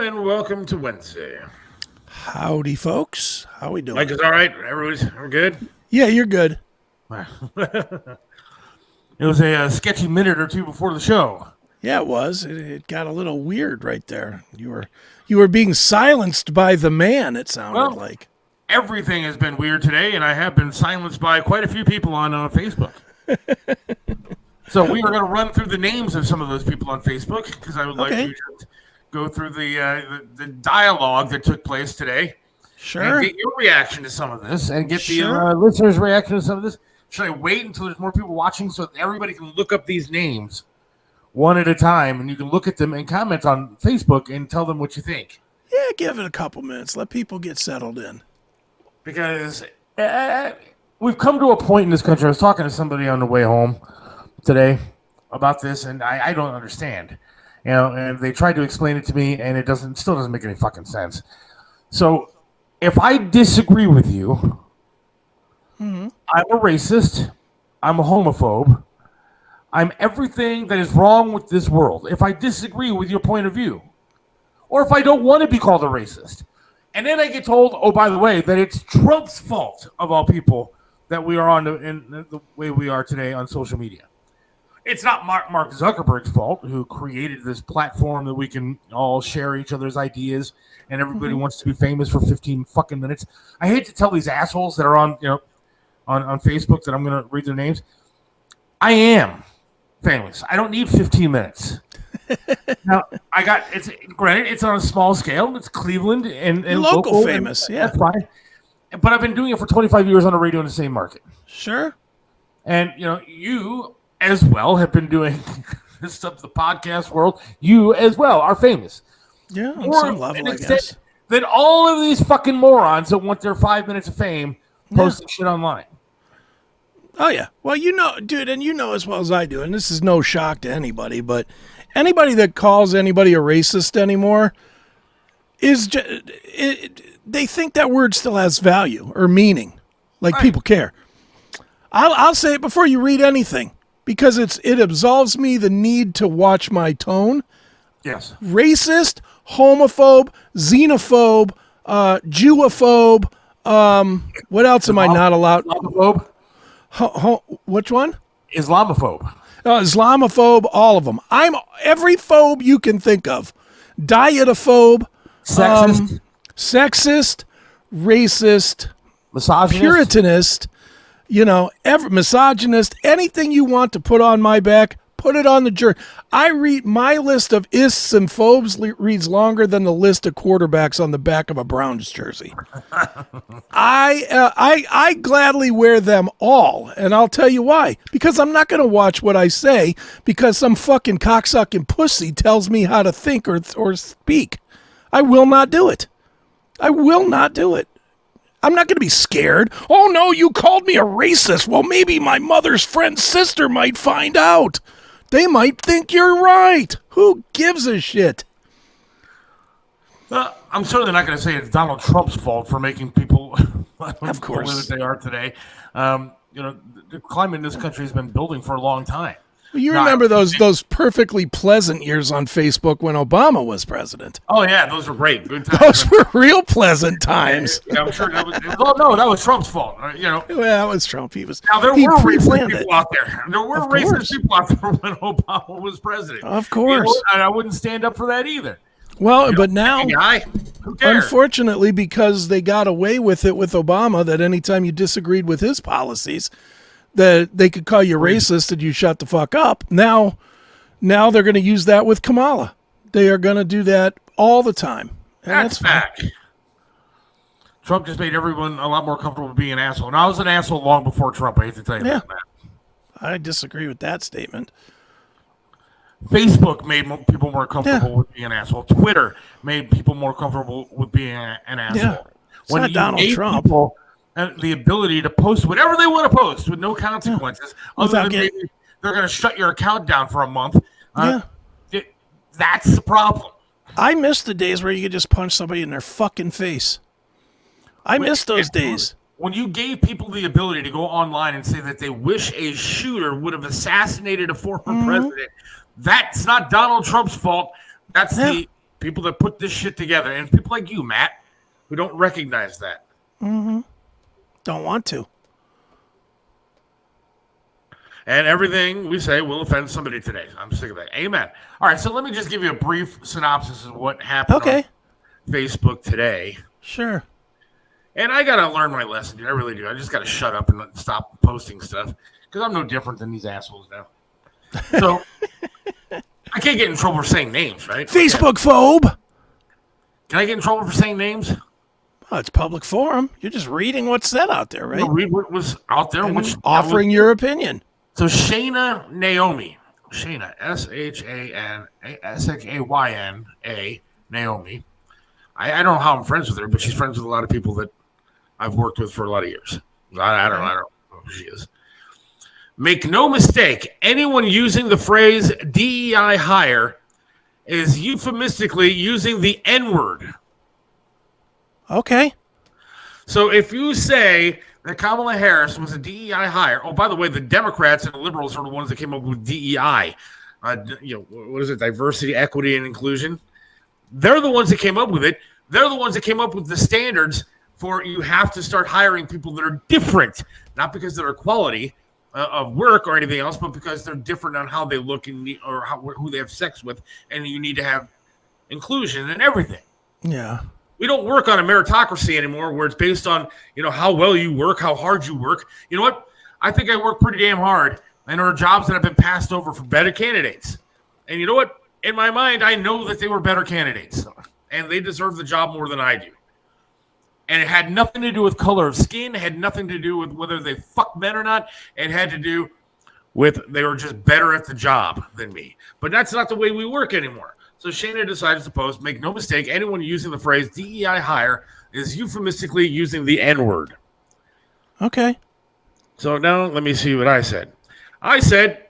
and welcome to Wednesday. Howdy, folks. How we doing? Mike is all right. We're good. Yeah, you're good. It was a sketchy minute or two before the show. Yeah, it was. It got a little weird right there. You were being silenced by the man. It sounded like everything has been weird today, and I have been silenced by quite a few people on Facebook. So we are going to run through the names of some of those people on Facebook because I would like to just go through the dialogue that took place today. Sure. And get your reaction to some of this and get the listeners' reaction to some of this. Should I wait until there's more people watching so that everybody can look up these names one at a time and you can look at them and comment on Facebook and tell them what you think? Yeah, give it a couple minutes. Let people get settled in. Because we've come to a point in this country. I was talking to somebody on the way home today about this, and I don't understand. You know, and they tried to explain it to me, and it still doesn't make any fucking sense. So, if I disagree with you, I'm a racist, I'm a homophobe, I'm everything that is wrong with this world. If I disagree with your point of view, or if I don't want to be called a racist, and then I get told, oh, by the way, that it's Trump's fault of all people that we are in the way we are today on social media. It's not Mark Zuckerberg's fault, who created this platform that we can all share each other's ideas, and everybody wants to be famous for 15 fucking minutes. I hate to tell these assholes that are on Facebook that I'm going to read their names. I am famous. I don't need 15 minutes. Now, granted, it's on a small scale. It's Cleveland and local famous, yeah. That's fine. But I've been doing it for 25 years on the radio in the same market. Sure. And, you as well have been doing this stuff, the podcast world. You as well are famous. Yeah, on some level, I guess. Than all of these fucking morons that want their 5 minutes of fame posting shit online. Oh, yeah. Well, dude, and you know as well as I do, and this is no shock to anybody, but anybody that calls anybody a racist anymore they think that word still has value or meaning. Like people care. I'll say it before you read anything because it absolves me the need to watch my tone. Yes. Racist, homophobe, xenophobe, Jewophobe. What else am I not allowed? Islamophobe. Which one? Islamophobe. Islamophobe, all of them. I'm every phobe you can think of. Dietophobe. Sexist, racist, misogynist, puritanist, misogynist, anything you want to put on my back, put it on the jury. I read my list of ists and phobes reads longer than the list of quarterbacks on the back of a Browns jersey. I gladly wear them all, and I'll tell you why. Because I'm not going to watch what I say because some fucking cocksucking pussy tells me how to think or speak. I will not do it. I will not do it. I'm not going to be scared. Oh, no, you called me a racist. Well, maybe my mother's friend's sister might find out. They might think you're right. Who gives a shit? I'm certainly not going to say it's Donald Trump's fault for making people of course the way that they are today. The climate in this country has been building for a long time. You remember those perfectly pleasant years on Facebook when Obama was president. Oh, yeah, those were great. Good times. Those were real pleasant times. Yeah, I'm sure that was Trump's fault. Well, that was Trump. There were racist people out there. There were racist people out there when Obama was president. Of course. And I wouldn't stand up for that either. Well, but now, who cares? Unfortunately, because they got away with it with Obama, that anytime you disagreed with his policies, that they could call you racist and you shut the fuck up. Now they're going to use that with Kamala. They are going to do that all the time. And that's fact. Trump just made everyone a lot more comfortable being an asshole. And I was an asshole long before Trump. I hate to tell you that. I disagree with that statement. Facebook made people more comfortable with being an asshole. Twitter made people more comfortable with being an asshole. Yeah. It's not Donald Trump. The ability to post whatever they want to post with no consequences, other than maybe they're going to shut your account down for a month. That's the problem. I miss the days where you could just punch somebody in their fucking face. I miss those days. When you gave people the ability to go online and say that they wish a shooter would have assassinated a former president, that's not Donald Trump's fault. That's the People that put this shit together, and people like you, Matt, who don't recognize that. Don't want to. And everything we say will offend somebody today. I'm sick of that. Amen. All right, so let me just give you a brief synopsis of what happened on Facebook today. Sure. And I got to learn my lesson, dude. I really do. I just got to shut up and stop posting stuff because I'm no different than these assholes now. So I can't get in trouble for saying names, right? Facebook phobe. Can I get in trouble for saying names? Oh, it's public forum. You're just reading what's said out there, right? Read what was out there. And offering your opinion. So Shayna Naomi. Shayna, S-H-A-N-S-H-A-Y-N-A, Naomi. I don't know how I'm friends with her, but she's friends with a lot of people that I've worked with for a lot of years. I don't know who she is. Make no mistake, anyone using the phrase DEI hire is euphemistically using the N-word. Okay. So if you say that Kamala Harris was a DEI hire, oh, by the way, the Democrats and the liberals are the ones that came up with DEI. What is it? Diversity, equity, and inclusion. They're the ones that came up with it. They're the ones that came up with the standards for you have to start hiring people that are different, not because of their quality of work or anything else, but because they're different on how they look or who they have sex with, and you need to have inclusion and everything. Yeah. We don't work on a meritocracy anymore where it's based on, how well you work, how hard you work. You know what? I think I work pretty damn hard, and there are jobs that have been passed over for better candidates. And you know what? In my mind, I know that they were better candidates, and they deserve the job more than I do. And it had nothing to do with color of skin. It had nothing to do with whether they fuck men or not. It had to do with they were just better at the job than me. But that's not the way we work anymore. So Shayna decides to post, make no mistake, anyone using the phrase DEI hire is euphemistically using the N-word. Okay. So now let me see what I said. I said,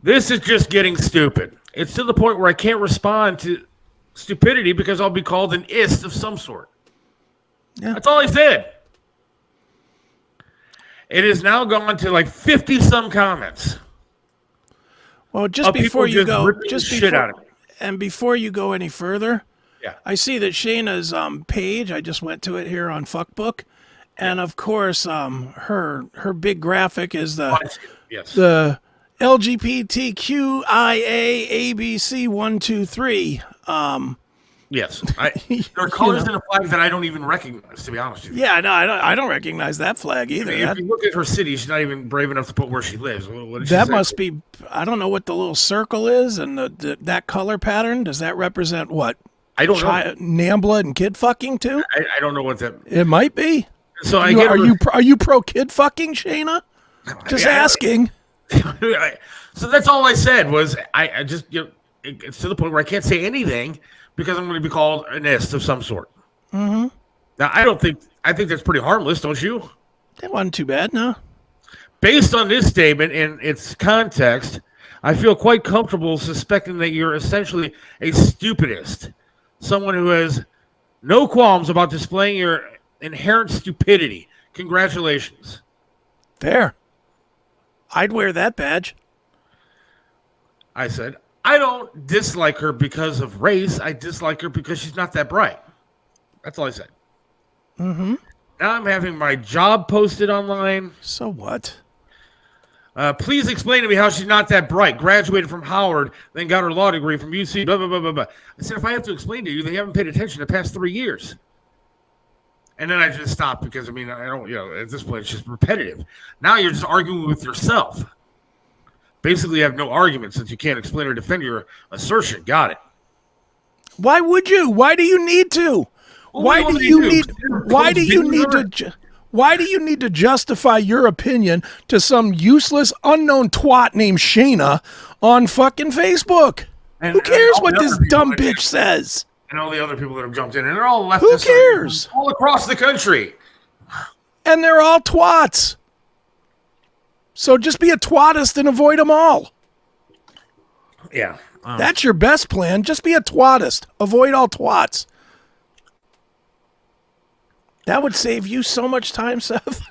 this is just getting stupid. It's to the point where I can't respond to stupidity because I'll be called an ist of some sort. Yeah. That's all I said. It has now gone to like 50-some comments. Well, just before you go, before you go any further, I see that Shayna's page. I just went to it here on Fuckbook, and of course, her big graphic is the LGBTQIA ABC 123. Yes, there are colors in a flag that I don't even recognize, to be honest with you. Yeah, no, I don't recognize that flag either. If you look at her city, she's not even brave enough to put where she lives. What did that she must be. I don't know what the little circle is, and that color pattern. Does that represent what? I don't know. Nambla and kid fucking too. I don't know what that. It might be. So are you pro kid fucking, Shayna? Just asking. So that's all I said was I just it's to the point where I can't say anything because I'm going to be called an ist of some sort. Mm-hmm. Now I think that's pretty harmless, don't you? That wasn't too bad, no. Based on this statement and its context, I feel quite comfortable suspecting that you're essentially a stupidist, someone who has no qualms about displaying your inherent stupidity. Congratulations. Fair. I'd wear that badge. I said, I don't dislike her because of race. I dislike her because she's not that bright. That's all I said. Mm-hmm. Now I'm having my job posted online. So what? Please explain to me how she's not that bright. Graduated from Howard, then got her law degree from UC, blah, blah, blah, blah, blah. I said, if I have to explain to you, they haven't paid attention the past 3 years. And then I just stopped because, I don't, at this point, it's just repetitive. Now you're just arguing with yourself. Basically, you have no argument since you can't explain or defend your assertion. Got it. Why would you? Why do you need to? Why do you need to justify your opinion to some useless, unknown twat named Shayna on fucking Facebook? Who cares what this dumb bitch says? And all the other people that have jumped in, and they're all leftists. Who cares? All across the country. And they're all twats. So just be a twatist and avoid them all. Yeah. That's your best plan. Just be a twatist. Avoid all twats. That would save you so much time, Seth.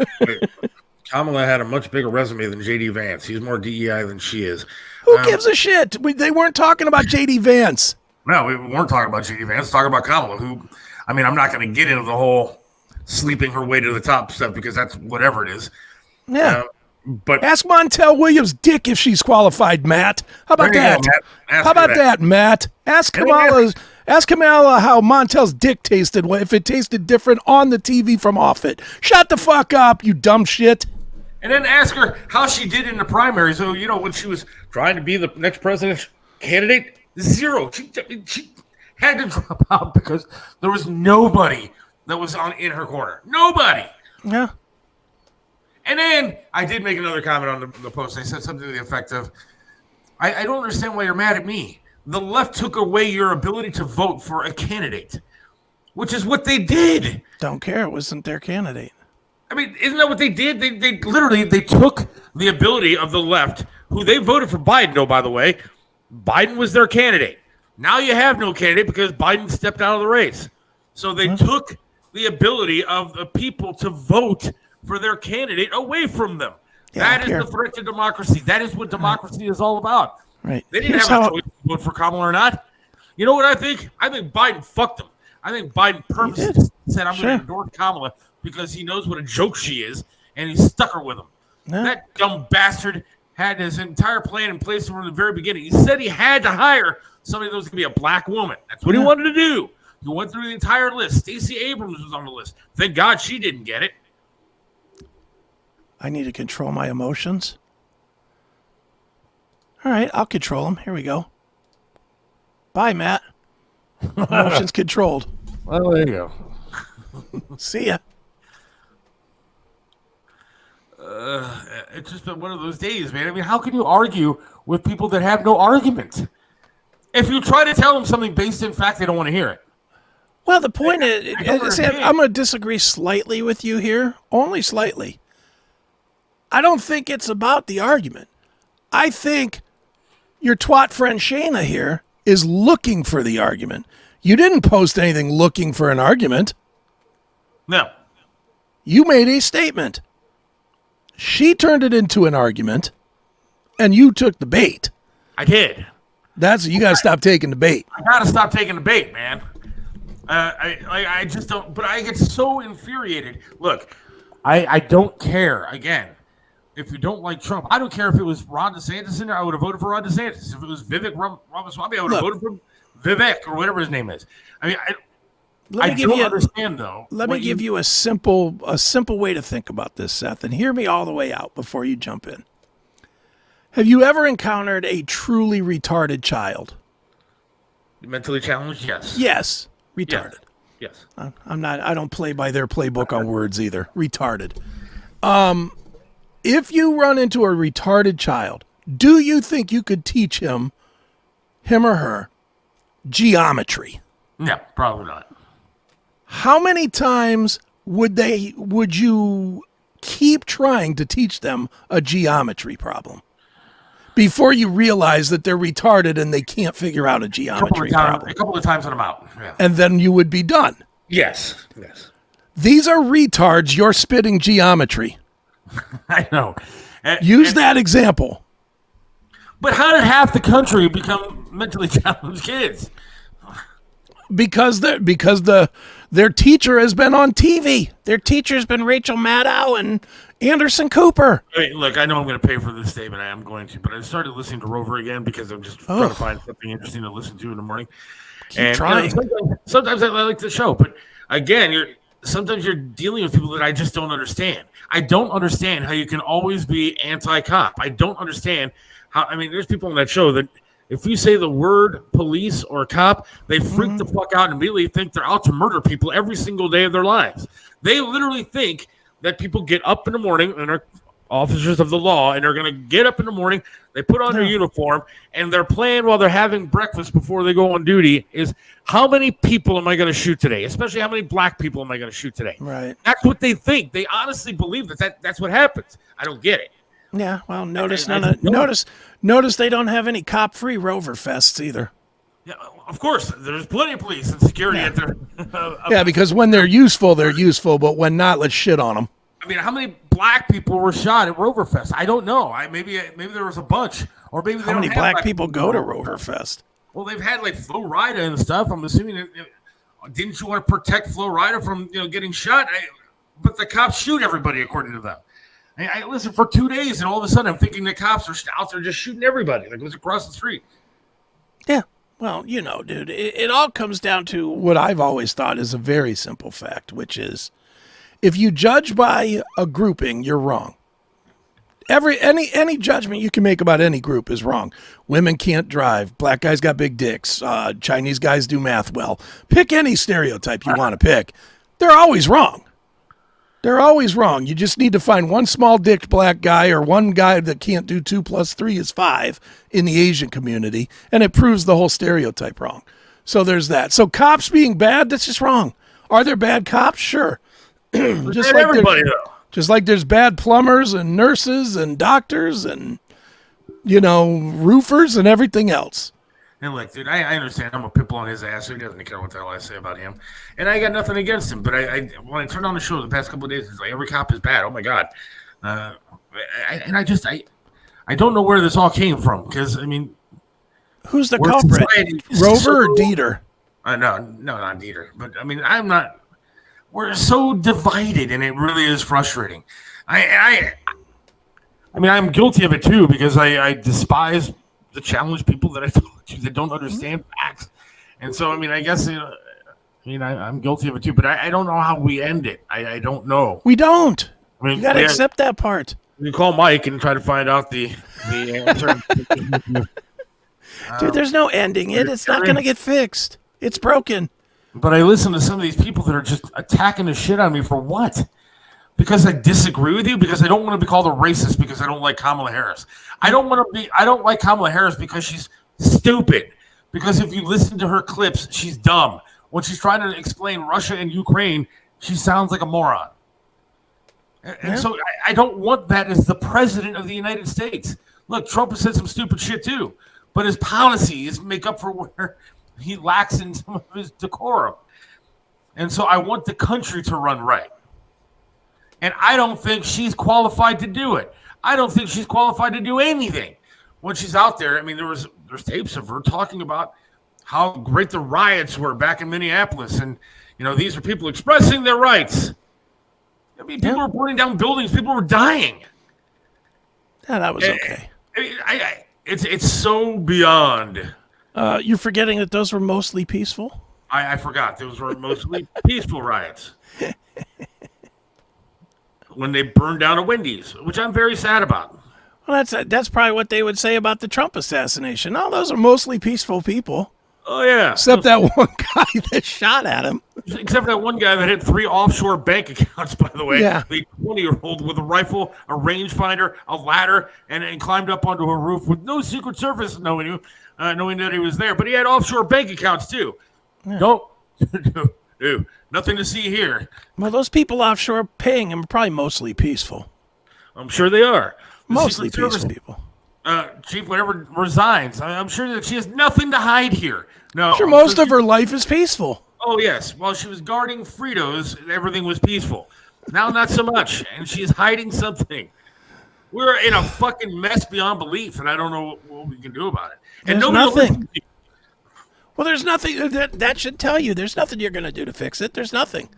Kamala had a much bigger resume than J.D. Vance. He's more DEI than she is. Who gives a shit? They weren't talking about J.D. Vance. No, we weren't talking about J.D. Vance. Talking about Kamala, who, I mean, I'm not going to get into the whole sleeping her way to the top stuff because that's whatever it is. Yeah. But Ask Montel Williams' dick if she's qualified, Matt. How about there you that? go, Matt. Ask How her about that, Matt? Ask Kamala how Montel's dick tasted, if it tasted different on the TV from off it. Shut the fuck up, you dumb shit. And then ask her how she did in the primary. So, you know, when she was trying to be the next presidential candidate, zero. She had to drop out because there was nobody that was in her corner. Nobody. Yeah. And then I did make another comment on the post. I said something to the effect of, I don't understand why you're mad at me. The left took away your ability to vote for a candidate, which is what they did. Don't care. It wasn't their candidate. I mean, isn't that what they did? They literally took the ability of the left, who they voted for Biden, oh, by the way. Biden was their candidate. Now you have no candidate because Biden stepped out of the race. So they took the ability of the people to vote for their candidate away from them. Yeah, that is the threat to democracy. That is what democracy is all about. Right. They didn't have a choice to vote for Kamala or not. You know what I think? I think Biden fucked them. I think Biden purposely said, I'm going to endorse Kamala because he knows what a joke she is, and he stuck her with him. Yeah. That dumb bastard had his entire plan in place from the very beginning. He said he had to hire somebody that was going to be a black woman. That's what he wanted to do. He went through the entire list. Stacey Abrams was on the list. Thank God she didn't get it. I need to control my emotions. All right, I'll control them. Here we go. Bye, Matt. Emotions controlled. Well, there you go. See ya. It's just been one of those days, man. I mean, how can you argue with people that have no argument? If you try to tell them something based in fact, they don't want to hear it. Well, the point is, I'm going to disagree slightly with you here, only slightly. I don't think it's about the argument. I think your twat friend Shayna here is looking for the argument. You didn't post anything looking for an argument. No. You made a statement. She turned it into an argument, and you took the bait. I did. You got to stop taking the bait. I got to stop taking the bait, man. I just don't. But I get so infuriated. Look, I don't care. Again, if you don't like Trump, I don't care if it was Ron DeSantis in there. I would have voted for Ron DeSantis. If it was Vivek Ramaswamy, I would have voted for Vivek or whatever his name is. I mean, I don't understand though. Let me give you a simple way to think about this, Seth, and hear me all the way out before you jump in. Have you ever encountered a truly retarded child? Mentally challenged? Yes. Yes. Retarded. Yes. I'm not. I don't play by their playbook on words either. Retarded. If you run into a retarded child, do you think you could teach him or her, geometry? Yeah, probably not. How many times would you keep trying to teach them a geometry problem before you realize that they're retarded and they can't figure out a geometry problem? A couple of times and I'm out. Yeah. And then you would be done. Yes. These are retards. You're spitting geometry. I know. Use that example. But how did half the country become mentally challenged kids? Because their teacher has been on TV. Their teacher's been Rachel Maddow and Anderson Cooper. Look, I know I'm going to pay for this statement. I am going to, but I started listening to Rover again because I'm just trying to find something interesting to listen to in the morning. Keep trying. Sometimes I like the show, but again, sometimes you're dealing with people that I just don't understand. I don't understand how you can always be anti-cop. I don't understand how. I mean, there's people on that show that if you say the word police or cop, they freak the fuck out and immediately think they're out to murder people every single day of their lives. They literally think that people get up in the morning and are officers of the law and they're going to get up in the morning, they put on their uniform, and their plan while they're having breakfast before they go on duty is how many people am I going to shoot today? Especially how many black people am I going to shoot today? Right. That's what they think. They honestly believe that's what happens. I don't get it. Yeah, well, notice they don't have any cop-free Rover fests either. Yeah, of course. There's plenty of police and security at their. Yeah, because when they're useful, but when not, let's shit on them. I mean, how many black people were shot at Roverfest? I don't know. Maybe there was a bunch, or maybe how many black people go to Roverfest? Well, they've had like Flo Rida and stuff. I'm assuming didn't you want to protect Flo Rida from getting shot? But the cops shoot everybody according to them. I listened for 2 days, and all of a sudden I'm thinking the cops are out there just shooting everybody like it was across the street. Yeah. Well, dude, it all comes down to what I've always thought is a very simple fact, which is if you judge by a grouping, you're wrong. Any judgment you can make about any group is wrong. Women can't drive. Black guys got big dicks. Chinese guys do math well. Pick any stereotype you want to pick. They're always wrong. They're always wrong. You just need to find one small-dicked black guy or one guy that can't do 2 + 3 is 5 in the Asian community, and it proves the whole stereotype wrong. So there's that. So cops being bad, that's just wrong. Are there bad cops? Sure. Just like everybody, though. Just like there's bad plumbers and nurses and doctors and, roofers and everything else. And look, dude, I understand I'm a pitbull on his ass, so he doesn't care what the hell I say about him. And I got nothing against him, but when I turned on the show the past couple of days, it's like every cop is bad. Oh my God. I don't know where this all came from, because I mean, who's the culprit? Rover or Dieter? No, not Dieter. But I mean, we're so divided, and it really is frustrating. I mean, I'm guilty of it too, because I despise the challenge people that I talk to that don't understand facts. And so, I mean, I guess, I'm guilty of it too, but I don't know how we end it. I don't know. We don't. I mean, you got to accept that part. You call Mike and try to find out the answer. Dude, there's no ending it. It's not going to get fixed. It's broken. But I listen to some of these people that are just attacking the shit out of me for what? Because I disagree with you? Because I don't want to be called a racist because I don't like Kamala Harris. I don't like Kamala Harris because she's stupid. Because if you listen to her clips, she's dumb. When she's trying to explain Russia and Ukraine, she sounds like a moron. And so I don't want that as the president of the United States. Look, Trump has said some stupid shit too. But his policies make up for where he lacks in some of his decorum. And so I want the country to run right. And I don't think she's qualified to do it. I don't think she's qualified to do anything. When she's out there, I mean, there's tapes of her talking about how great the riots were back in Minneapolis. And, these are people expressing their rights. I mean, people were burning down buildings. People were dying. Yeah, that was okay. It's so beyond. You're forgetting that those were mostly peaceful? I forgot. Those were mostly peaceful riots. When they burned down a Wendy's, which I'm very sad about. Well, that's probably what they would say about the Trump assassination. Oh, those are mostly peaceful people. Oh, yeah. Except that one guy that shot at him. Except that one guy that had 3 offshore bank accounts, by the way. Yeah. The 20-year-old with a rifle, a rangefinder, a ladder, and climbed up onto a roof with no Secret Service knowing that he was there. But he had offshore bank accounts, too. Yeah. Nope. No, nothing to see here. Well, those people offshore paying him are probably mostly peaceful. I'm sure they are. Mostly peaceful people. Chief, whatever, resigns. I'm sure that she has nothing to hide here. No, I'm sure most of her life is peaceful. Oh, yes. While she was guarding Fritos, everything was peaceful. Now, not so much. And she's hiding something. We're in a fucking mess beyond belief, and I don't know what we can do about it. And there's nothing. Well, there's nothing that should tell you. There's nothing you're going to do to fix it. There's nothing.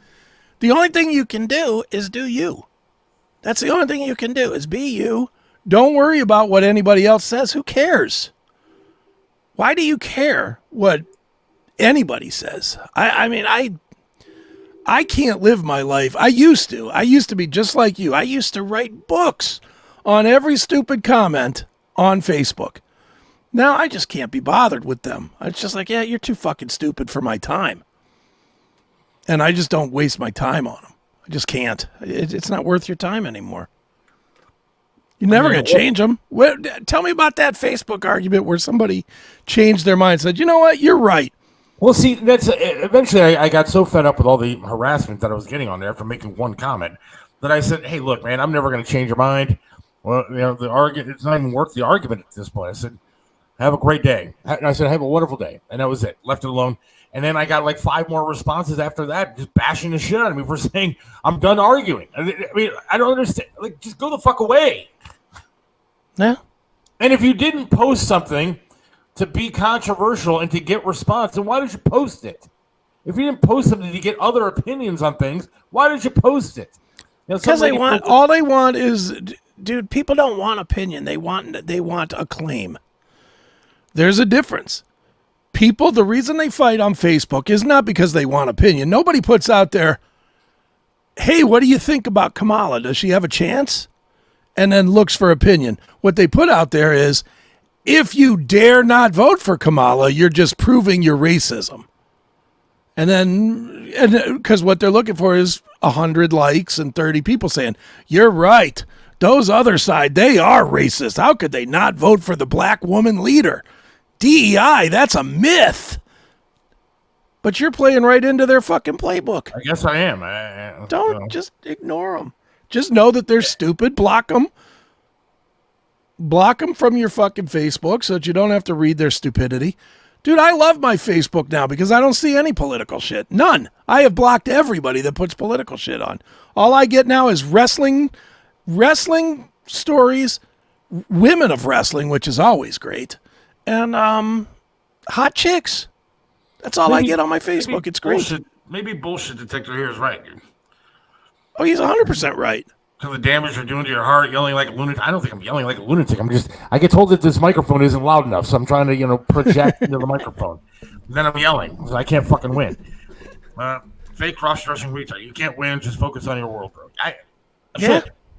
The only thing you can do is do you. That's the only thing you can do is be you. Don't worry about what anybody else says. Who cares? Why do you care what anybody says? I mean, I can't live my life. I used to be just like you. I used to write books on every stupid comment on Facebook. Now I just can't be bothered with them. It's just like, yeah, you're too fucking stupid for my time. And I just don't waste my time on them. I just can't. It's not worth your time anymore. You're never going to change them. Tell me about that Facebook argument where somebody changed their mind and said, you know what, you're right. Well, see, that's eventually I got so fed up with all the harassment that I was getting on there for making one comment that I said, hey, look, man, I'm never going to change your mind. Well, the argument, it's not even worth the argument at this point. I said, have a great day. And I said, have a wonderful day. And that was it. Left it alone. And then I got like 5 more responses after that, just bashing the shit out of me for saying I'm done arguing. I mean, I don't understand. Like, just go the fuck away. Yeah. And if you didn't post something to be controversial and to get response, then why did you post it? If you didn't post something to get other opinions on things, why did you post it? Because they want all they want is, dude. People don't want opinion. They want acclaim. There's a difference. People, the reason they fight on Facebook is not because they want opinion. Nobody puts out there, hey, what do you think about Kamala? Does she have a chance? And then looks for opinion. What they put out there is, if you dare not vote for Kamala, you're just proving your racism. And then, because what they're looking for is 100 likes and 30 people saying, you're right. Those other side, they are racist. How could they not vote for the black woman leader? DEI, that's a myth. But you're playing right into their fucking playbook. I guess I am. Don't just ignore them. Just know that they're stupid. Block them. Block them from your fucking Facebook so that you don't have to read their stupidity. Dude, I love my Facebook now because I don't see any political shit. None. I have blocked everybody that puts political shit on. All I get now is wrestling stories, women of wrestling, which is always great, and hot chicks. That's all I get on my Facebook. It's great. Maybe bullshit detector here is right, dude. Oh, he's 100% right. To the damage you're doing to your heart, yelling like a lunatic. I don't think I'm yelling like a lunatic. I get told that this microphone isn't loud enough, so I'm trying to, project into the microphone. And then I'm yelling, so I can't fucking win. Fake cross-dressing retard. You can't win. Just focus on your world, bro.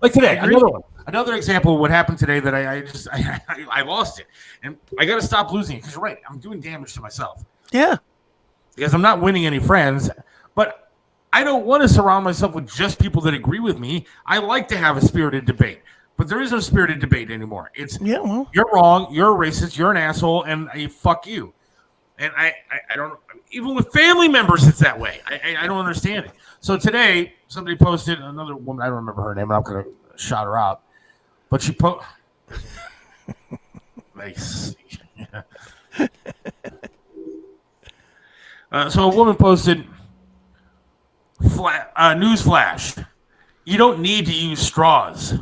Like today, another one. Another example of what happened today that I lost it. And I got to stop losing it because you're right. I'm doing damage to myself. Yeah. Because I'm not winning any friends, but I don't want to surround myself with just people that agree with me. I like to have a spirited debate, but there is no spirited debate anymore. It's you're wrong, you're a racist, you're an asshole, and fuck you. And I don't, even with family members, it's that way. I don't understand it. So today, somebody posted, another woman, I don't remember her name, and I'm going to shout her out, but she so a woman posted, news flash, you don't need to use straws.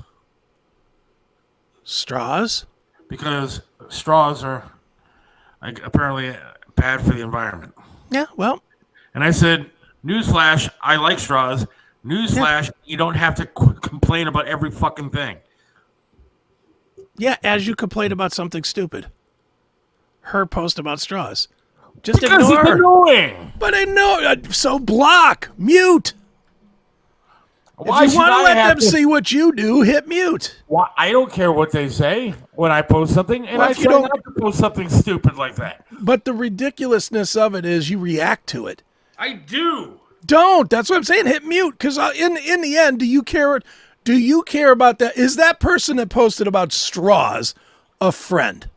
Straws? Because straws are apparently bad for the environment. Yeah, well. And I said, newsflash, I like straws. Newsflash, you don't have to complain about every fucking thing. Yeah, as you complain about something stupid. Her post about straws. Just because ignore it's her. Annoying. But so block, mute. Why if you want to let them see what you do, hit mute. Well, I don't care what they say when I post something, and I try not to post something stupid like that. But the ridiculousness of it is you react to it. I do. Don't. That's what I'm saying. Hit mute, because in the end, do you care? Do you care about that? Is that person that posted about straws a friend?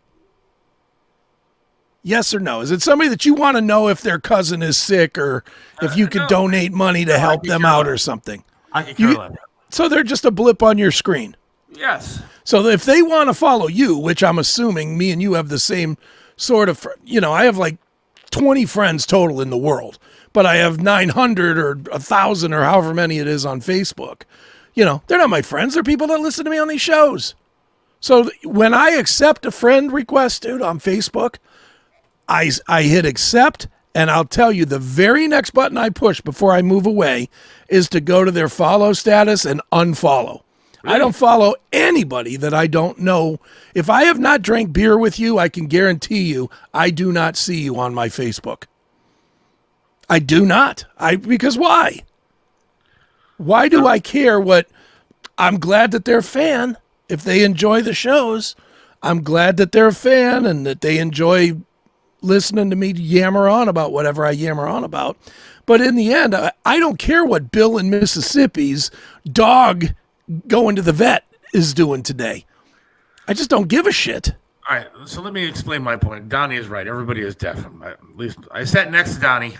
Yes or no? Is it somebody that you want to know if their cousin is sick or if you could donate money to help them out or something? I can care less. So they're just a blip on your screen. Yes. So if they want to follow you, which I'm assuming me and you have the same sort of, I have like 20 friends total in the world, but I have 900 or 1,000 or however many it is on Facebook. They're not my friends. They're people that listen to me on these shows. So when I accept a friend request, dude, on Facebook, I hit accept, and I'll tell you the very next button I push before I move away is to go to their follow status and unfollow. Really? I don't follow anybody that I don't know. If I have not drank beer with you, I can guarantee you I do not see you on my Facebook. I do not. Because why? Why do I care what? I'm glad that they're a fan. If they enjoy the shows, I'm glad that they're a fan and that they enjoy listening to me yammer on about whatever I yammer on about. But in the end, I don't care what Bill in Mississippi's dog going to the vet is doing today. I just don't give a shit. All right, so let me explain my point. Donnie is right. Everybody is deaf. At least I sat next to Donnie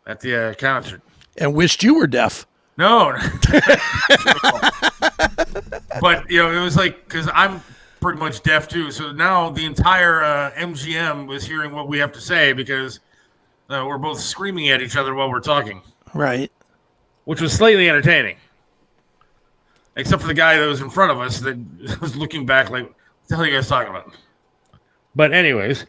at the concert. And wished you were deaf. No. But, it was like, because I'm pretty much deaf too. So now the entire MGM was hearing what we have to say because we're both screaming at each other while we're talking. Right. Which was slightly entertaining. Except for the guy that was in front of us that was looking back like, what the hell are you guys talking about? But anyways,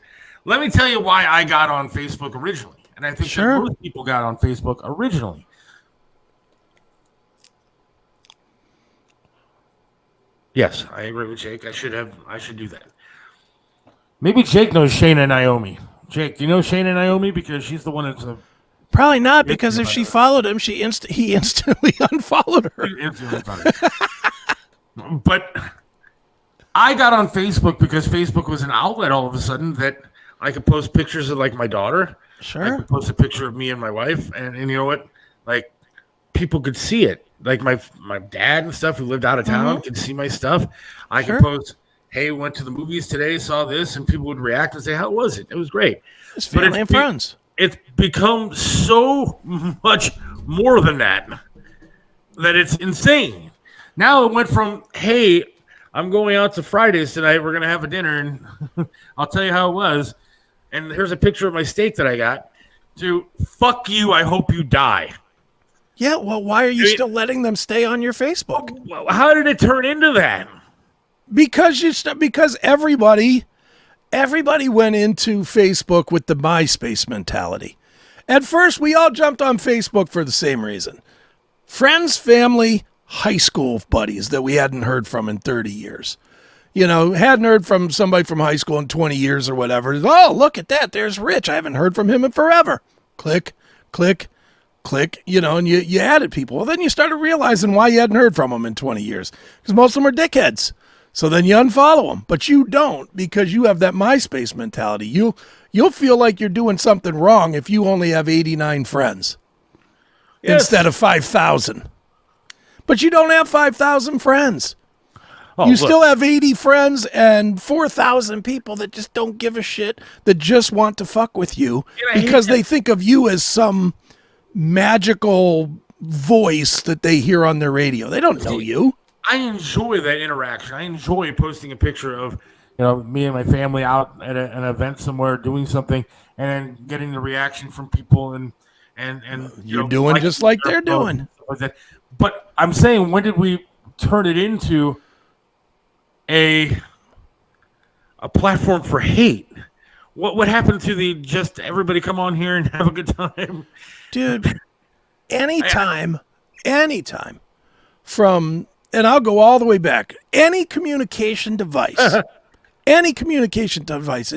Let me tell you why I got on Facebook originally, and I think that Sure. most people got on Facebook originally. Yes, I agree with Jake. I should do that. Maybe Jake knows Shane and Naomi. Jake, do you know Shane and Naomi? Because she's the one that's Probably not, because if she followed him, he instantly unfollowed her. instantly funny. But I got on Facebook because Facebook was an outlet all of a sudden that I could post pictures of like my daughter. I Sure. could post a picture of me and my wife, and you know what? Like people could see it. Like my dad and stuff who lived out of town could see my stuff. I Sure. could post, hey, went to the movies today, saw this, and people would react and say, how was it? It was great. It's But family and friends. It's become so much more than that it's insane. Now it went from, hey, I'm going out to Fridays tonight. We're going to have a dinner, and I'll tell you how it was. And here's a picture of my steak that I got, to fuck you, I hope you die. Yeah, well, why are you still letting them stay on your Facebook? Well, how did it turn into that? Because everybody went into Facebook with the MySpace mentality. At first, we all jumped on Facebook for the same reason. Friends, family, high school buddies that we hadn't heard from in 30 years. You know, hadn't heard from somebody from high school in 20 years or whatever. Oh, look at that. There's Rich. I haven't heard from him in forever. Click, click, click, you know, and you added people. Well, then you started realizing why you hadn't heard from them in 20 years. Because most of them are dickheads. So then you unfollow them. But you don't, because you have that MySpace mentality. You'll feel like you're doing something wrong if you only have 89 friends instead of 5,000. But you don't have 5,000 friends. You still have 80 friends and 4,000 people that just don't give a shit, that just want to fuck with you because they think of you as some magical voice that they hear on their radio. They don't know you. I enjoy that interaction. I enjoy posting a picture of, me and my family out at an event somewhere doing something, and then getting the reaction from people and you're doing just like they're doing. But I'm saying, when did we turn it into a platform for hate? What happened to the just everybody come on here and have a good time? Dude, anytime from, and I'll go all the way back, any communication device in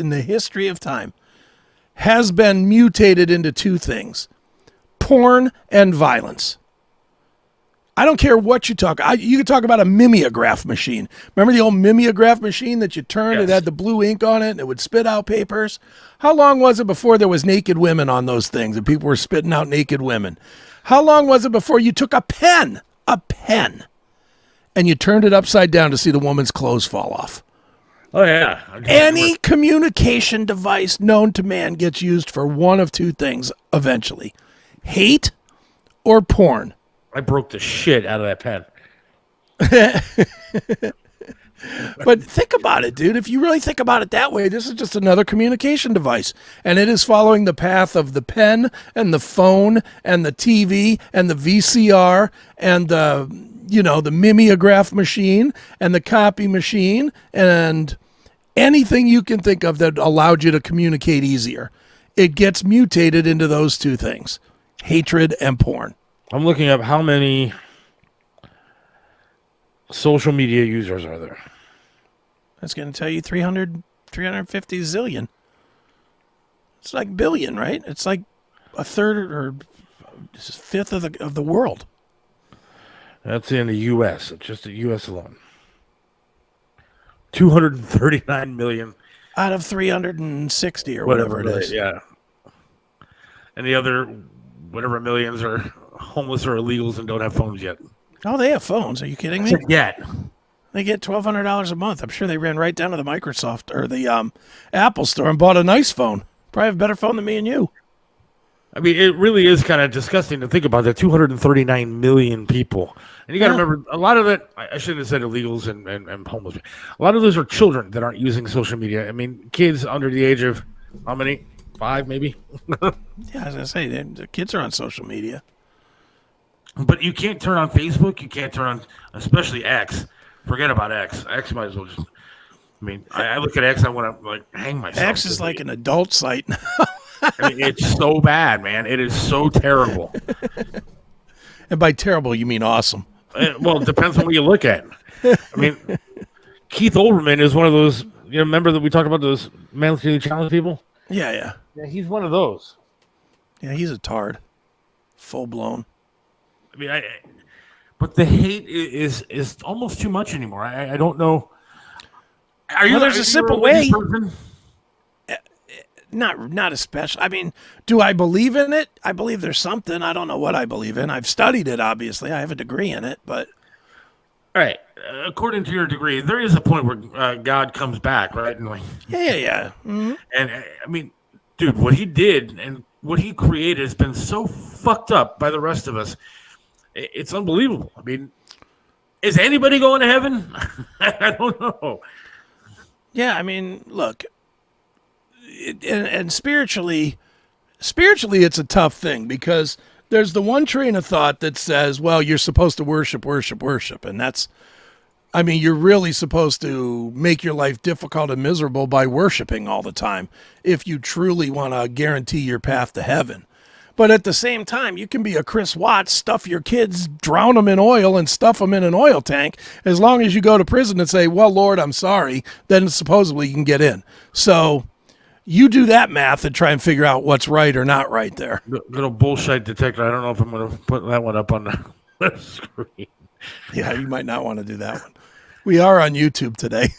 the history of time has been mutated into two things: porn and violence. I don't care what you talk. You could talk about a mimeograph machine. Remember the old mimeograph machine that you turned? Yes. It had the blue ink on it and it would spit out papers. How long was it before there was naked women on those things and people were spitting out naked women? How long was it before you took a pen, and you turned it upside down to see the woman's clothes fall off? Oh, yeah. Any communication device known to man gets used for one of two things eventually: hate or porn. I broke the shit out of that pen. But think about it, dude. If you really think about it that way, this is just another communication device. And it is following the path of the pen and the phone and the TV and the VCR and the mimeograph machine and the copy machine and anything you can think of that allowed you to communicate easier. It gets mutated into those two things: hatred and porn. I'm looking up how many social media users are there. That's going to tell you 350 zillion. It's like billion, right? It's like a third or fifth of the world. That's in the U.S., just the U.S. alone. 239 million. Out of 360 or whatever it is. Yeah. And the other, whatever millions are homeless or illegals and don't have phones yet. Oh, they have phones. Are you kidding me? Yet. They get $1,200 a month. I'm sure they ran right down to the Microsoft or the Apple store and bought a nice phone. Probably have a better phone than me and you. I mean, it really is kind of disgusting to think about that. 239 million people. And you got to remember, a lot of that, I shouldn't have said illegals and homeless. A lot of those are children that aren't using social media. I mean, kids under the age of, how many? 5, maybe? Yeah, I was going to say, the kids are on social media. But you can't turn on Facebook. You can't turn on, especially X. Forget about X. X might as well just. I mean, I look at X, I want to like hang myself. X is like an adult site. I mean, it's so bad, man. It is so terrible. And by terrible, you mean awesome. Well, it depends on what you look at. I mean, Keith Olbermann is one of those. You remember that we talked about those mentally challenged people? Yeah. Yeah, he's one of those. Yeah, he's a tard. Full blown. I mean, but the hate is almost too much anymore. I don't know. There's a simple way. Not especially. I mean, do I believe in it? I believe there's something. I don't know what I believe in. I've studied it, obviously. I have a degree in it, but. All right. According to your degree, there is a point where God comes back, right? And like, yeah. Mm-hmm. And I mean, dude, what he did and what he created has been so fucked up by the rest of us. It's unbelievable. I mean, is anybody going to heaven? I don't know. Yeah, I mean, look, and spiritually, it's a tough thing because there's the one train of thought that says, well, you're supposed to worship. And that's, I mean, you're really supposed to make your life difficult and miserable by worshiping all the time if you truly want to guarantee your path to heaven. But at the same time, you can be a Chris Watts, stuff your kids, drown them in oil and stuff them in an oil tank. As long as you go to prison and say, well, Lord, I'm sorry, then supposedly you can get in. So you do that math and try and figure out what's right or not right there. Little bullshit detector. I don't know if I'm going to put that one up on the screen. Yeah, you might not want to do that one. We are on YouTube today.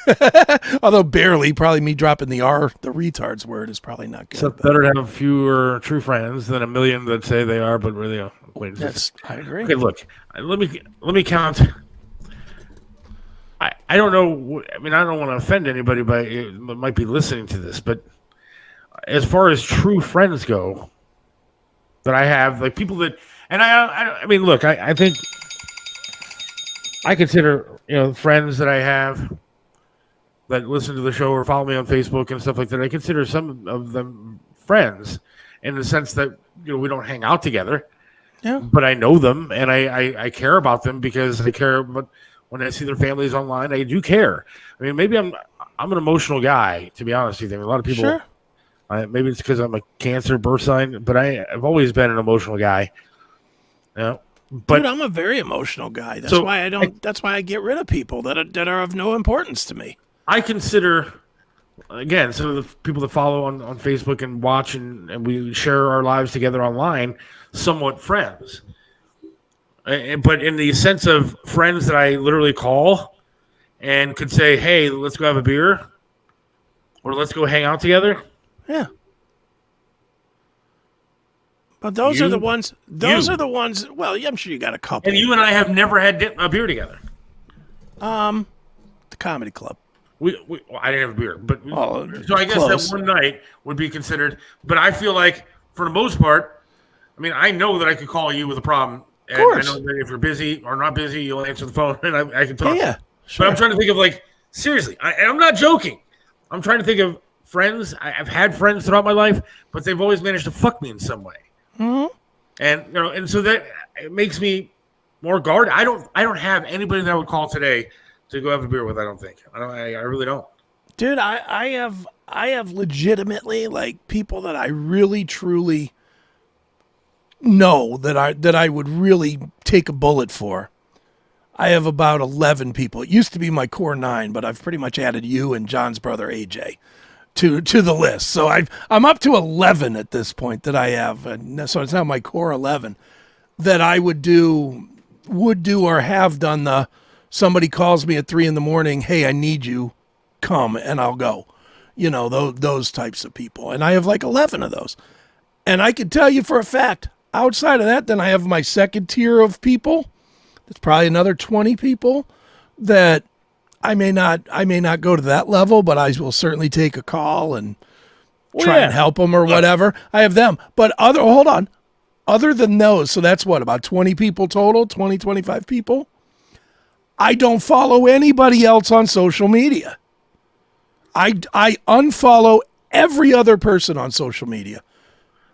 Although barely, probably me dropping the retards word is probably not good. So it's better to have fewer true friends than a million that say they are, but really acquaintances. I agree. Okay, look, let me count. I don't know. I mean, I don't want to offend anybody, but might be listening to this. But as far as true friends go, that I have, like people that, and I mean, look, I think I consider friends that I have that listen to the show or follow me on Facebook and stuff like that. I consider some of them friends in the sense that we don't hang out together. Yeah. But I know them and I care about them because I care about when I see their families online. I do care. I mean, maybe I'm an emotional guy, to be honest with you. A lot of people. Sure. Maybe it's because I'm a Cancer birth sign, but I've always been an emotional guy. But dude, I'm a very emotional guy. That's why that's why I get rid of people that are of no importance to me. I consider, again, some of the people that follow on Facebook and watch and we share our lives together online, somewhat friends. But in the sense of friends that I literally call and could say, hey, let's go have a beer or let's go hang out together. Yeah. But those are the ones. Are the ones. Well, yeah, I'm sure you got a couple. And you and I have never had a beer together. The comedy club. Well, I didn't have a beer, but so I guess close. that one night would be considered. But I feel like, for the most part, I mean, I know that I could call you with a problem. Of course. I know that if you're busy or not busy, you'll answer the phone, and I can talk. Yeah. Sure. But I'm trying to think of seriously. I'm not joking. I'm trying to think of friends. I've had friends throughout my life, but they've always managed to fuck me in some way. Mm-hmm. And and so that it makes me more guarded. I don't have anybody that I would call today to go have a beer with. I don't think. I really don't. Dude, I have legitimately people that I really truly know that I would really take a bullet for. I have about 11 people. It used to be my core 9, but I've pretty much added you and John's brother AJ to the list. So I'm up to 11 at this point that I have. And so it's now my core 11 that I would do or have done somebody calls me at 3 a.m. Hey, I need you, come, and I'll go. Those types of people. And I have 11 of those. And I can tell you for a fact, outside of that, then I have my second tier of people. That's probably another 20 people that I may not go to that level, but I will certainly take a call and try and help them or whatever. I have them. But other than those, so that's about 20 people total, 20, 25 people. I don't follow anybody else on social media. I unfollow every other person on social media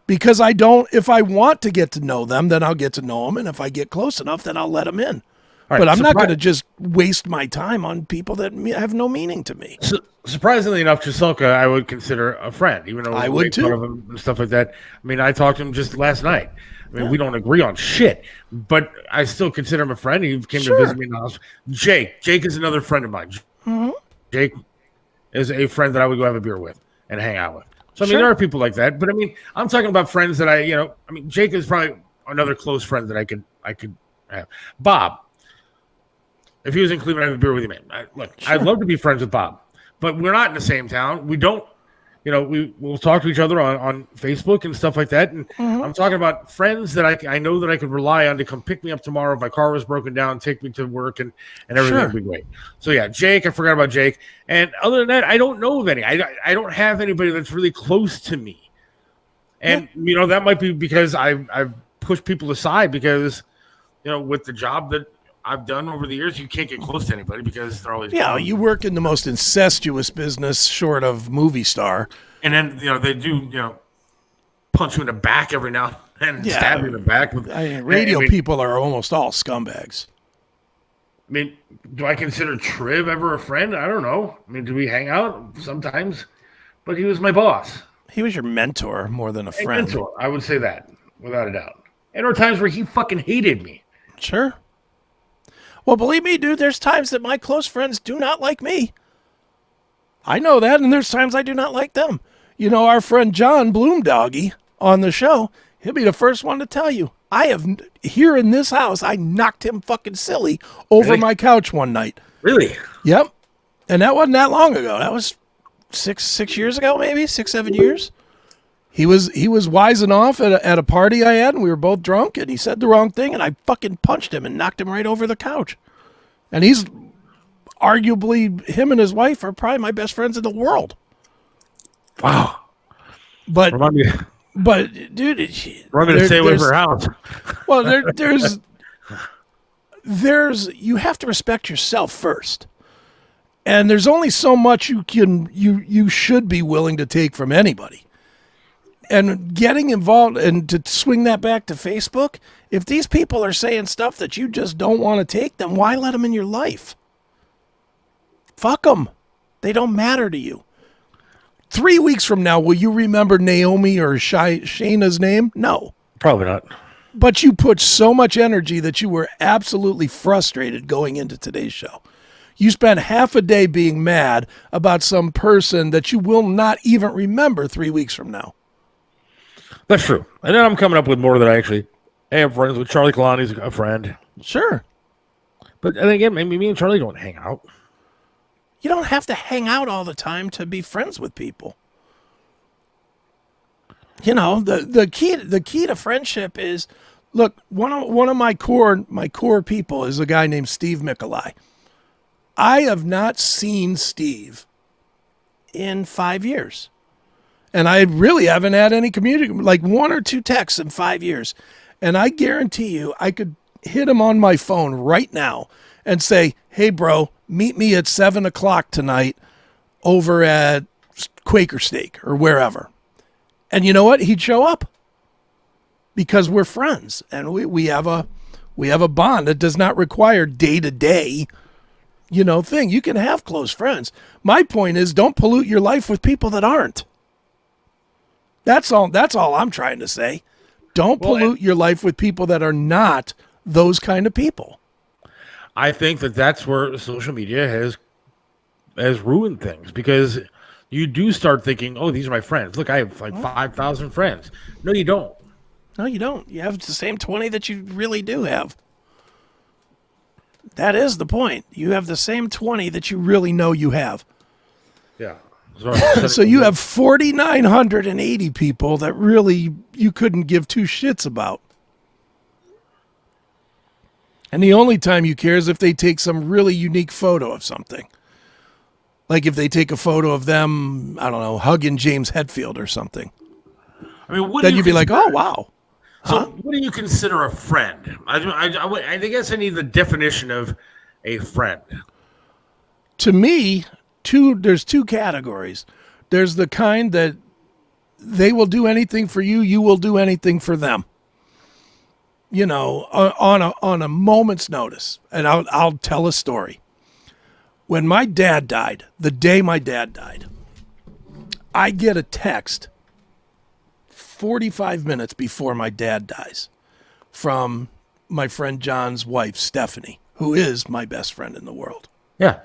because if I want to get to know them, then I'll get to know them. And if I get close enough, then I'll let them in All But right, I'm not going to just waste my time on people that have no meaning to me. surprisingly enough, Chiselka, I would consider a friend, even though I we would make fun too. of him and stuff like that. I mean, I talked to him just last night. I mean, Yeah. we don't agree on shit, but I still consider him a friend. He came to Sure. visit me in the house. Jake is another friend of mine. Mm-hmm. Jake is a friend that I would go have a beer with and hang out with. So I mean, Sure. there are people like that, but I mean, I'm talking about friends that I mean, Jake is probably another close friend that I could have. Bob, if he was in Cleveland, I'd have a beer with him. Look, Sure. I'd love to be friends with Bob, but we're not in the same town. We don't, we'll talk to each other on Facebook and stuff like that. And Mm-hmm. I'm talking about friends that I know that I could rely on to come pick me up tomorrow if my car was broken down, take me to work, and everything Sure. would be great. So yeah, Jake, I forgot about Jake. And other than that, I don't know of any. I don't have anybody that's really close to me. And that might be because I've pushed people aside because with the job that I've done over the years, you can't get close to anybody because they're always You work in the most incestuous business short of movie star. and then they do punch you in the back every now and then, stab you in the back. Radio people are almost all scumbags. I mean, do I consider Triv ever a friend? I don't know. I mean, do we hang out sometimes? But he was my boss. He was your mentor more than a friend. Mentor, I would say that without a doubt. And there were times where he fucking hated me. Sure. Well, believe me, dude, there's times that my close friends do not like me. I know that, and there's times I do not like them. Our friend John Bloomdoggy on the show, he'll be the first one to tell you. Here in this house, I knocked him fucking silly over my couch one night. Really? Yep. And that wasn't that long ago. That was six years ago, maybe 6-7 years. He was wising off at a party I had, and we were both drunk, and he said the wrong thing, and I fucking punched him and knocked him right over the couch. And he's arguably, him and his wife are probably my best friends in the world. Wow. But Remind me dude, to stay away from her house. Well, there's you have to respect yourself first. And there's only so much you should be willing to take from anybody. And getting involved, and to swing that back to Facebook, if these people are saying stuff that you just don't want to take, then why let them in your life? Fuck them. They don't matter to you. 3 weeks from now, will you remember Naomi or Shayna's name? No. Probably not. But you put so much energy that you were absolutely frustrated going into today's show. You spent half a day being mad about some person that you will not even remember 3 weeks from now. That's true. And then I'm coming up with more that I actually am friends with. Charlie Kalani's a friend. Sure. But then again, maybe me and Charlie don't hang out. You don't have to hang out all the time to be friends with people. The key to friendship is, look, one of my core people is a guy named Steve Mikolai. I have not seen Steve in 5 years. And I really haven't had any communication, like 1 or 2 texts in 5 years. And I guarantee you, I could hit him on my phone right now and say, hey, bro, meet me at 7 o'clock tonight over at Quaker Steak or wherever. And you know what? He'd show up because we're friends and we have a bond that does not require day-to-day, thing. You can have close friends. My point is, don't pollute your life with people that aren't. That's all I'm trying to say. Don't pollute your life with people that are not those kind of people. I think that's where social media has ruined things, because you do start thinking, oh, these are my friends. Look, I have like 5,000 friends. No, you don't. No, you don't. You have the same 20 that you really do have. That is the point. You have the same 20 that you really know you have. Yeah. So you have 4,980 people that really you couldn't give two shits about. And the only time you care is if they take some really unique photo of something. Like if they take a photo of them, I don't know, hugging James Hetfield or something. I mean, then you'd be like, oh, wow. So what do you consider a friend? I guess I need the definition of a friend. To me, there's 2 categories. There's the kind that they will do anything for you, you will do anything for them. on a moment's notice, and I'll tell a story. When my dad died, the day my dad died, I get a text 45 minutes before my dad dies from my friend John's wife, Stephanie, who is my best friend in the world. Yeah.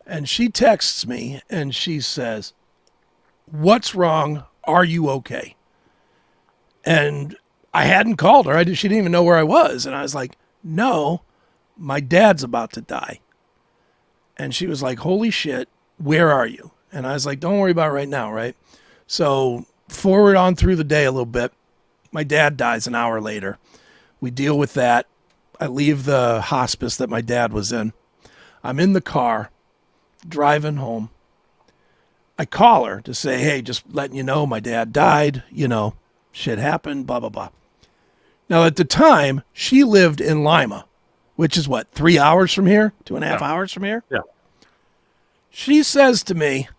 And she texts me and she says, "What's wrong? Are you okay?" And I hadn't called her. She didn't even know where I was. And I was like, "No, my dad's about to die." And she was like, "Holy shit, where are you?" And I was like, "Don't worry about it right now, right?" So forward on through the day a little bit. My dad dies an hour later. We deal with that. I leave the hospice that my dad was in. I'm in the car, driving home. I call her to say, "Hey, just letting you know my dad died. Shit happened, blah, blah, blah." Now, at the time, she lived in Lima, which is 3 hours from here? 2.5 hours from here? Yeah. She says to me,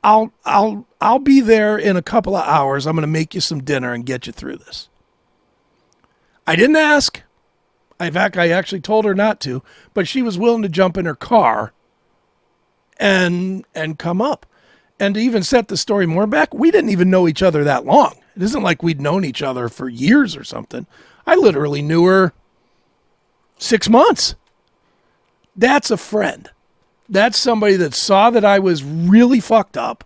I'll be there in a couple of hours. I'm going to make you some dinner and get you through this." I didn't ask. In fact, I actually told her not to, but she was willing to jump in her car and come up. And to even set the story more back, we didn't even know each other that long. It isn't like we'd known each other for years or something. I literally knew her 6 months. That's a friend. That's somebody that saw that I was really fucked up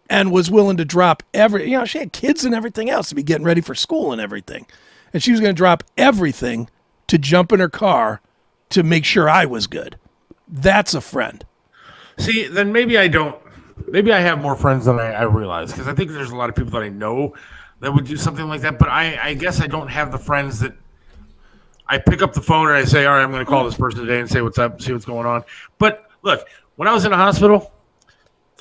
and was willing to drop she had kids and everything else to be getting ready for school and everything. And she was going to drop everything to jump in her car to make sure I was good. That's a friend. See, then maybe I don't. Maybe I have more friends than I realize, because I think there's a lot of people that I know that would do something like that. But I guess I don't have the friends that I pick up the phone and I say, "All right, I'm going to call this person today and say what's up, see what's going on." But look, when I was in a hospital,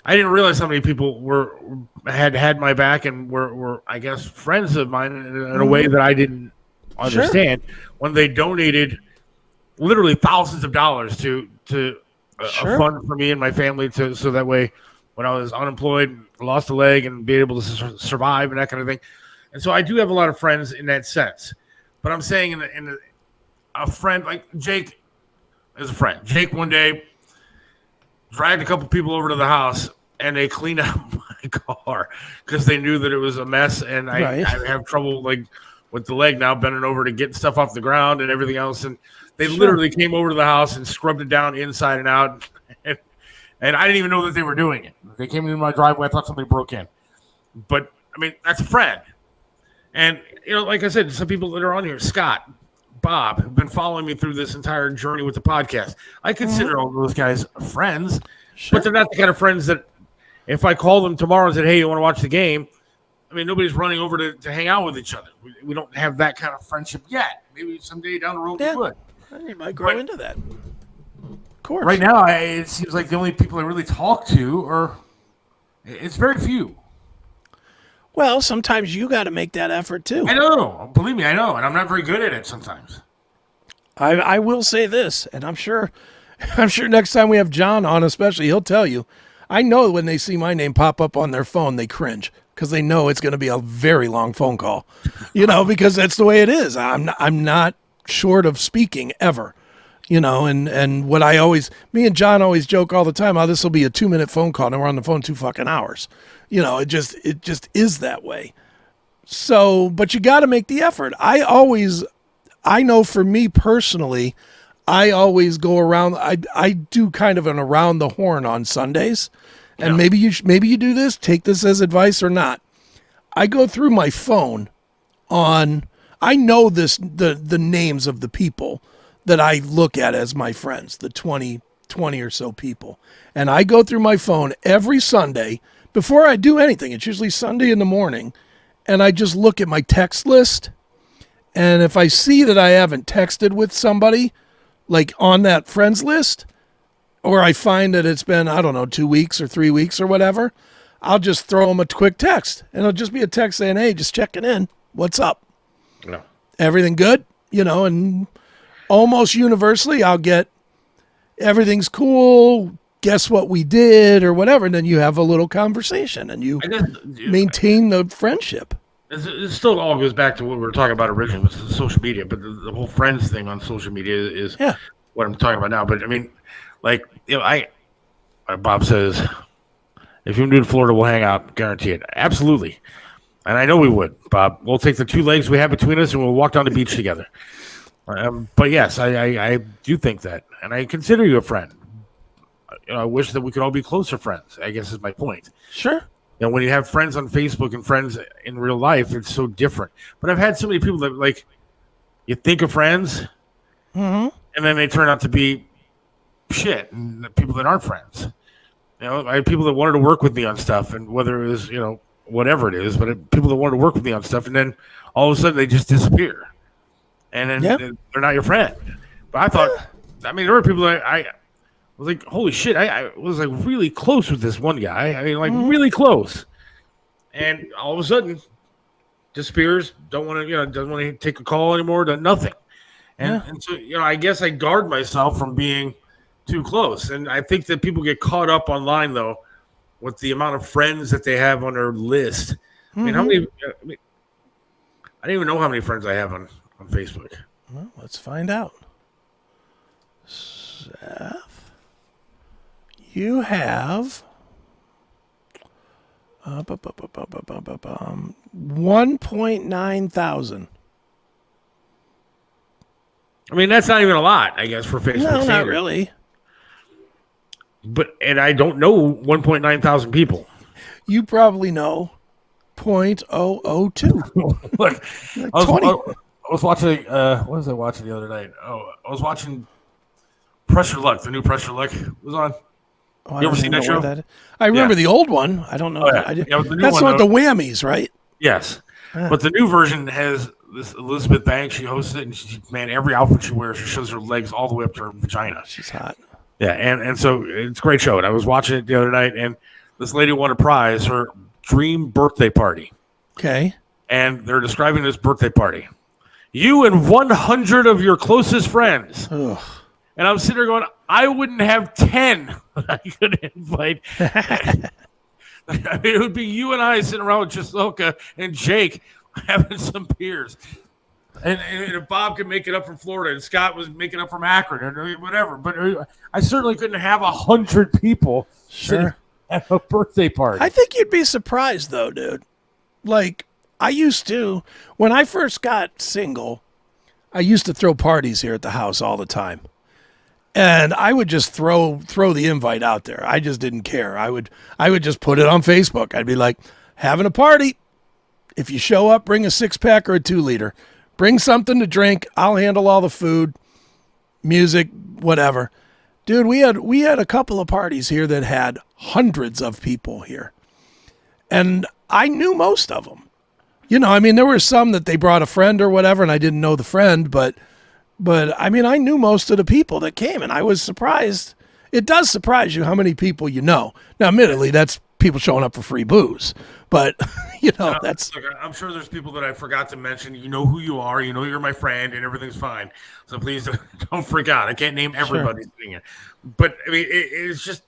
I didn't realize how many people had my back and were I guess friends of mine in a way that I didn't understand. Sure. When they donated literally thousands of dollars to a fund for me and my family so that way when I was unemployed, lost a leg, and be able to survive and that kind of thing. And so I do have a lot of friends in that sense. But I'm saying a friend like Jake is a friend. Jake one day dragged a couple people over to the house and they cleaned out my car because they knew that it was a mess, and I have trouble with the leg now, bending over to get stuff off the ground and everything else. And they literally came over to the house and scrubbed it down inside and out. And I didn't even know that they were doing it. They came into my driveway. I thought somebody broke in. But, I mean, that's a friend. And, like I said, some people that are on here, Scott, Bob, have been following me through this entire journey with the podcast. I consider all those guys friends, but they're not the kind of friends that if I call them tomorrow and said, "Hey, you want to watch the game?" I mean, nobody's running over to hang out with each other. We don't have that kind of friendship yet. Maybe someday down the road we would. You might grow into that. Of course. Right now, it seems like the only people I really talk to it's very few. Well, sometimes you got to make that effort too. I know. Believe me, I know. And I'm not very good at it sometimes. I will say this, and I'm sure next time we have John on, especially, he'll tell you. I know when they see my name pop up on their phone, they cringe because they know it's going to be a very long phone call, because that's the way it is. I'm not short of speaking ever, and what me and John always joke all the time, this will be a 2-minute phone call and we're on the phone 2 fucking hours. It just is that way. So, but you got to make the effort. I know for me personally, I always go around. I do kind of an around the horn on Sundays, and maybe you do this. Take this as advice or not. I go through my phone I know the names of the people that I look at as my friends, the 20 or so people, and I go through my phone every Sunday before I do anything. It's usually Sunday in the morning, and I just look at my text list, and if I see that I haven't texted with somebody like on that friends list, or I find that it's been, 2 weeks or 3 weeks or whatever, I'll just throw them a quick text. And it'll just be a text saying, "Hey, just checking in. What's up? Yeah. Everything good?" And almost universally I'll get, "Everything's cool. Guess what we did," or whatever. And then you have a little conversation and you maintain the friendship. it still all goes back to what we were talking about originally, which is social media. But the whole friends thing on social media is Yeah. what I'm talking about now. But I mean, like, Bob says, if you move to Florida, we'll hang out, guarantee it. Absolutely. And I know we would, Bob. We'll take the 2 legs we have between us and we'll walk down the beach together. But yes, I do think that. And I consider you a friend. I wish that we could all be closer friends, I guess is my point. Sure. And when you have friends on Facebook and friends in real life, it's so different. But I've had so many people that, like, you think of friends, and then they turn out to be shit, and people that aren't friends. I had people that wanted to work with me on stuff, and whether it was, whatever it is, but people that wanted to work with me on stuff, and then all of a sudden they just disappear. And then they're not your friend. But I thought, there were people that I was like, holy shit, I was like really close with this one guy. I mean, like really close. And all of a sudden, disappears, doesn't want to take a call anymore, nothing. And so, I guess I guard myself from being too close. And I think that people get caught up online, though, with the amount of friends that they have on their list. I mean, how many? I don't even know how many friends I have on Facebook. Well, let's find out. Seth, you have 1.9 thousand. I mean, that's not even a lot, I guess, for Facebook. No, not really. And I don't know 1.9 thousand people. You probably know 0.002. Look, Like I 20. was watching. What was I watching the other night? Oh, I was watching Pressure Luck. The new Pressure Luck was on. Oh, You ever seen that show? I remember the old one. I don't know. Oh, yeah. I did. Yeah, the new That's one, what though. the whammies, right? Yes, but the new version has this Elizabeth Banks. She hosts it, and every outfit she wears, she shows her legs all the way up to her vagina. She's hot. Yeah, and so it's a great show. And I was watching it the other night, and this lady won a prize, her dream birthday party. Okay. And they're describing this birthday party. You and 100 of your closest friends. Ugh. And I'm sitting there going, I wouldn't have 10 that I could invite. I mean, it would be you and I sitting around with Jasoka and Jake having some beers. And if Bob could make it up from Florida and Scott was making up from Akron or whatever. But I certainly couldn't have 100 people Sure. at a birthday party. I think you'd be surprised, though, dude. Like, I used to, when I first got single, I used to throw parties here at the house all the time. And I would just throw the invite out there. I just didn't care. I would just put it on Facebook. I'd be like, having a party. If you show up, bring a 6-pack or a 2-liter. Bring something to drink. I'll handle all the food, music, whatever. Dude, we had a couple of parties here that had hundreds of people here. And I knew most of them. There were some that they brought a friend or whatever, and I didn't know the friend, but I knew most of the people that came, and I was surprised. It does surprise you how many people you know. Now, admittedly, that's people showing up for free booze, but that's. Look, I'm sure there's people that I forgot to mention. You know who you are. You know you're my friend, and everything's fine. So please don't freak out. I can't name everybody sitting here, but I mean, it's just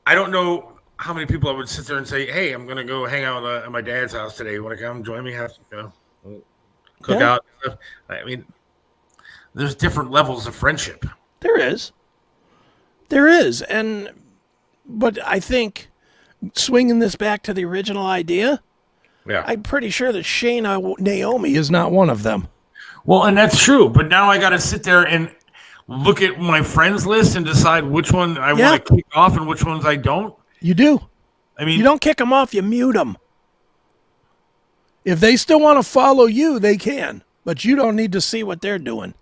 I don't know how many people I would sit there and say, "Hey, I'm gonna go hang out at my dad's house today. You want to come join me? Cook out." I mean, there's different levels of friendship. There is, but I think swinging this back to the original idea, I'm pretty sure that Shayna Naomi is not one of them. Well, and that's true, but now I got to sit there and look at my friends list and decide which one I want to kick off and which ones I don't. You do. I mean, you don't kick them off, you mute them. If they still want to follow you, they can, but you don't need to see what they're doing.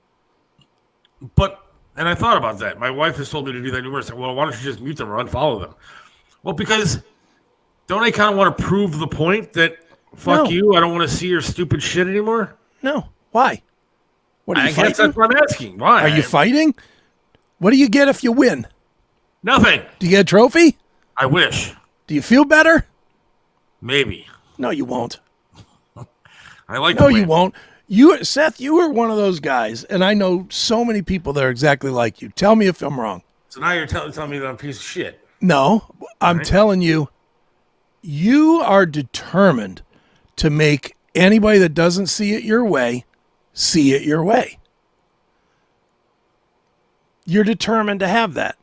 And I thought about that. My wife has told me to do that numerous times. Well, why don't you just mute them or unfollow them? Well, because don't I kind of want to prove the point that fuck you, I don't want to see your stupid shit anymore? No. Why? What are you fighting? Guess that's what I'm asking. Why? Are you fighting? What do you get if you win? Nothing. Do you get a trophy? I wish. Do you feel better? Maybe. No, you won't. I like. No, you won't. Seth, you were one of those guys, and I know so many people that are exactly like you. Tell me if I'm wrong. So now you're telling me that I'm a piece of shit. No, I'm telling you, you are determined to make anybody that doesn't see it your way see it your way. You're determined to have that.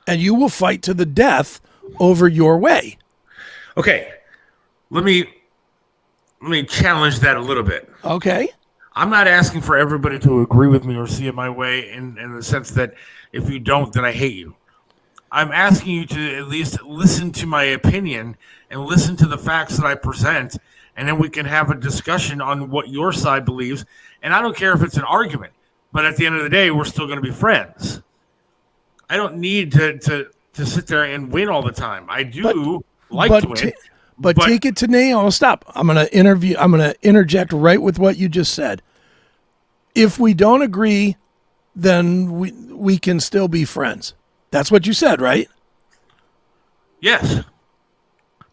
And you will fight to the death over your way. Okay. Let me challenge that a little bit. Okay. I'm not asking for everybody to agree with me or see it my way in the sense that if you don't, then I hate you. I'm asking you to at least listen to my opinion and listen to the facts that I present, and then we can have a discussion on what your side believes. And I don't care if it's an argument, but at the end of the day, we're still going to be friends. I don't need to sit there and win all the time. I do like to win. But take it to Naomi. Stop. I'm going to interject right with what you just said. If we don't agree, then we can still be friends. That's what you said, right? Yes.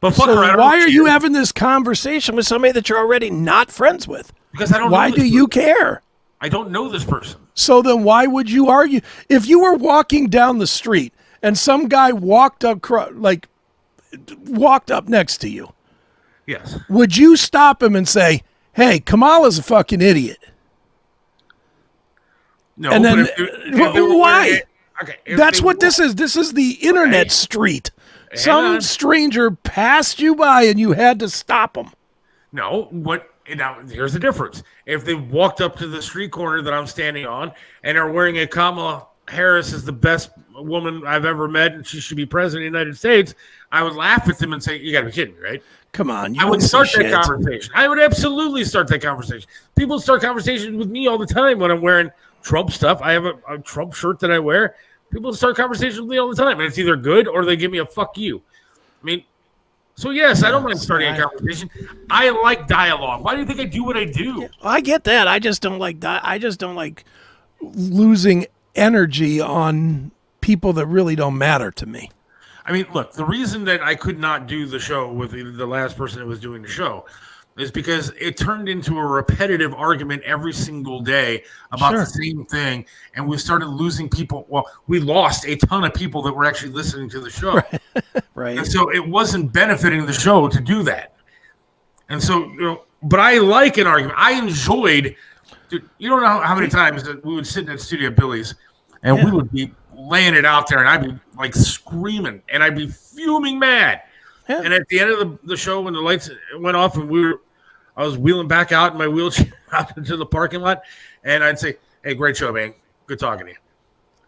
But so why are you having this conversation with somebody that you're already not friends with? Because I don't know. Why do you care? I don't know this person. So then why would you argue? If you were walking down the street and some guy walked up next to you, yes, would you stop him and say, "Hey, Kamala's a fucking idiot"? No. And then why? Okay, that's what this is. This is the internet street. Some stranger passed you by and you had to stop him. No, now here's the difference. If they walked up to the street corner that I'm standing on and are wearing a Kamala Harris is the best woman I've ever met and she should be president of the United States, I would laugh at them and say, you got to be kidding me, right? Come on. I would start that conversation. I would absolutely start that conversation. People start conversations with me all the time when I'm wearing Trump stuff. I have a Trump shirt that I wear. People start conversations with me all the time, and it's either good or they give me a fuck you. I mean, so yes, I don't mind starting a conversation. I like dialogue. Why do you think I do what I do? Yeah, I get that. I just don't like that. I just don't like losing energy on people that really don't matter to me. I mean, look, the reason that I could not do the show with the last person that was doing the show is because it turned into a repetitive argument every single day about the same thing. And we started losing people. Well, we lost a ton of people that were actually listening to the show. Right. And so it wasn't benefiting the show to do that. And so, but I like an argument. I enjoyed, dude, you don't know how many times that we would sit in that studio at Billy's and we would be laying it out there and I'd be like screaming and I'd be fuming mad. Yeah. And at the end of the show, when the lights went off and I was wheeling back out in my wheelchair out into the parking lot, and I'd say, "Hey, great show, man. Good talking to you."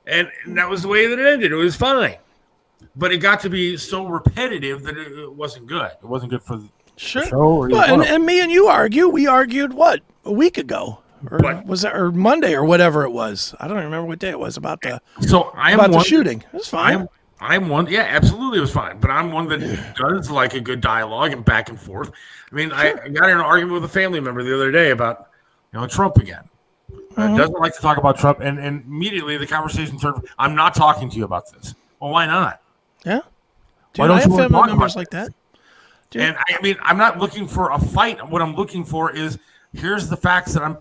And that was the way that it ended. It was fine, but it got to be so repetitive that it wasn't good. It wasn't good for the show. And me and you we argued what, a week ago, or was that, or Monday or whatever it was? I don't remember what day it was about the the shooting. It was fine. I'm one. Yeah, absolutely, it was fine. But I'm one that does like a good dialogue and back and forth. I mean, I got in an argument with a family member the other day about, Trump again. Doesn't like to talk about Trump, and immediately the conversation turned. I'm not talking to you about this. Well, why not? Yeah. Dude, why don't you have family members like that? Dude. And I mean, I'm not looking for a fight. What I'm looking for is here's the facts that I'm,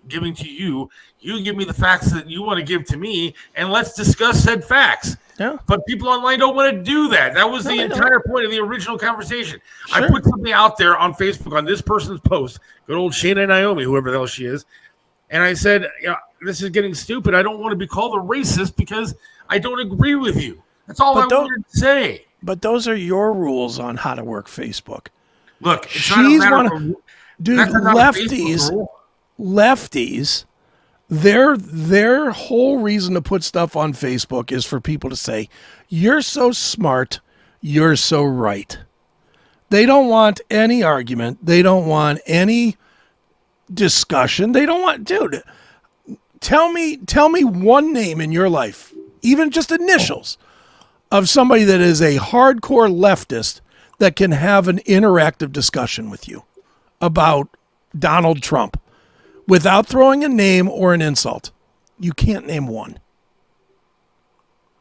giving to you. You give me the facts that you want to give to me, and let's discuss said facts. Yeah. But people online don't want to do that. That was the entire point of the original conversation. I put something out there on Facebook on this person's post, good old Shayna Naomi, whoever the hell she is. And I said, this is getting stupid. I don't want to be called a racist because I don't agree with you. That's all I wanted to say. But those are your rules on how to work Facebook. Look, she's lefties, their whole reason to put stuff on Facebook is for people to say, you're so smart, you're so right. They don't want any argument. They don't want any discussion. They don't want, dude, tell me one name in your life, even just initials, of somebody that is a hardcore leftist that can have an interactive discussion with you about Donald Trump without throwing a name or an insult. You can't name one.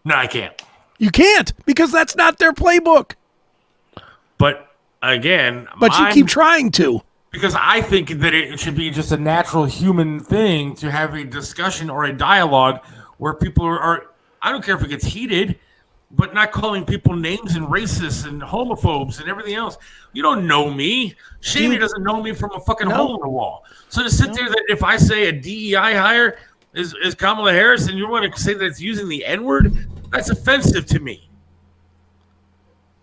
No, I can't. You can't, because that's not their playbook. But again, you keep trying to. Because I think that it should be just a natural human thing to have a discussion or a dialogue where people are I don't care if it gets heated. but not calling people names and racists and homophobes and everything else. You don't know me. Shavy Dude, doesn't know me from a fucking no. hole in the wall. So to sit there that if I say a DEI hire is Kamala Harris and you want to say that it's using the N-word, that's offensive to me.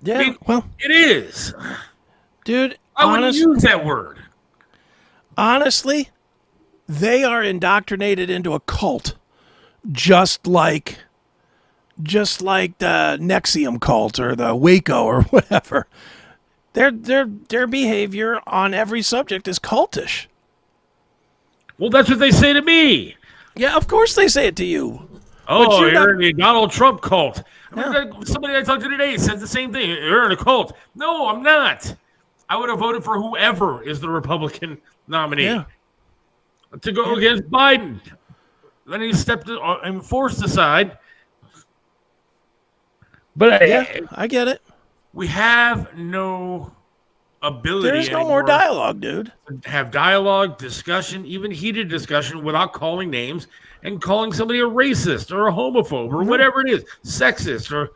Yeah, I mean, well, it is. dude, I wouldn't use that word. honestly, they are indoctrinated into a cult, just like the Nexium cult or the Waco or whatever. Their behavior on every subject is cultish. Well, that's what they say to me. Yeah, of course they say it to you. But Oh, you're not. you're in the Donald Trump cult. I mean, Yeah. somebody I talked to today said the same thing. You're in a cult. No, I'm not. I would have voted for whoever is the Republican nominee Yeah. to go against Biden. Then he stepped and forced aside. But Yeah, I get it. we have no ability There is no anymore more dialogue, dude. to have dialogue, discussion, even heated discussion without calling names and calling somebody a racist or a homophobe or whatever it is, sexist or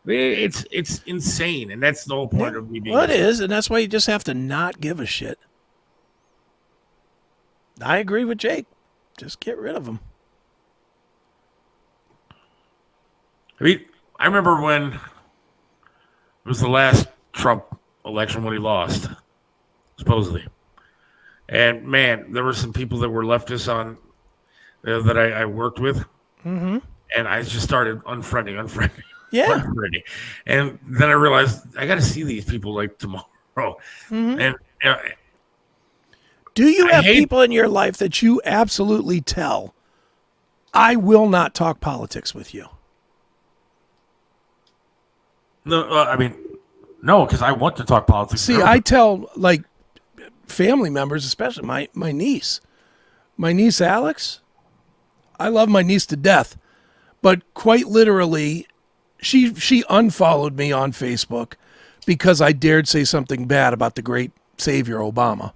it's insane, and that's the whole point of me being. Well, it is, and that's why you just have to not give a shit. I agree with Jake. Just get rid of them. I mean, I remember when it was the last Trump election when he lost, supposedly. And man, there were some people that were leftists on that I worked with, and I just started unfriending, Yeah. unfriending. And then I realized I got to see these people like tomorrow. And Do you I have hate- people in your life that you absolutely tell, I will not talk politics with you? no, I mean, no, because I want to talk politics. See, I tell like family members, especially my niece. My niece Alex, I love my niece to death, but quite literally, she unfollowed me on Facebook because I dared say something bad about the great savior Obama.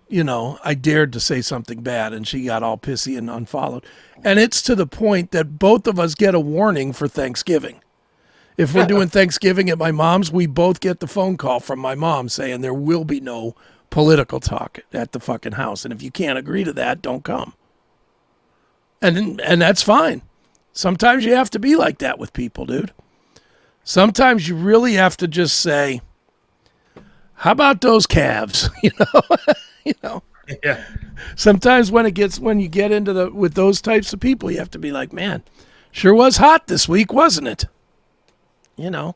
You know, I dared to say something bad and she got all pissy and unfollowed. And it's to the point that both of us get a warning for Thanksgiving. If we're doing Thanksgiving at my mom's, we both get the phone call from my mom saying there will be no political talk at the fucking house. And if you can't agree to that, don't come. And that's fine. Sometimes you have to be like that with people, dude. Sometimes you really have to just say, how about those calves? You know. yeah. Sometimes when you get into with those types of people, you have to be like, man, sure was hot this week, wasn't it? You know.